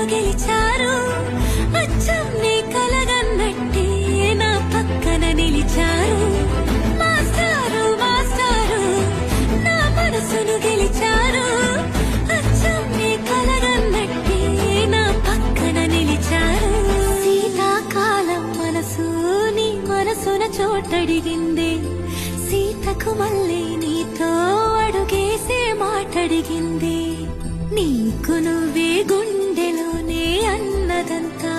గెలిచారు అచ్చం నీ కలగన్నట్టే నా పక్కన నిలిచారు మాస్టారు మాస్టారు నా మనసును గెలిచారు అచ్చం నీ కలగన్నట్టే నా పక్కన నిలిచారు శీతాకాలం మనసు నీ మనసున చోటడిగింది సీతకు మళ్ళీ నీతో అడుగేసే మాటడిగింది నీకు నువ్వే గుండెలోనే అన్నదంతా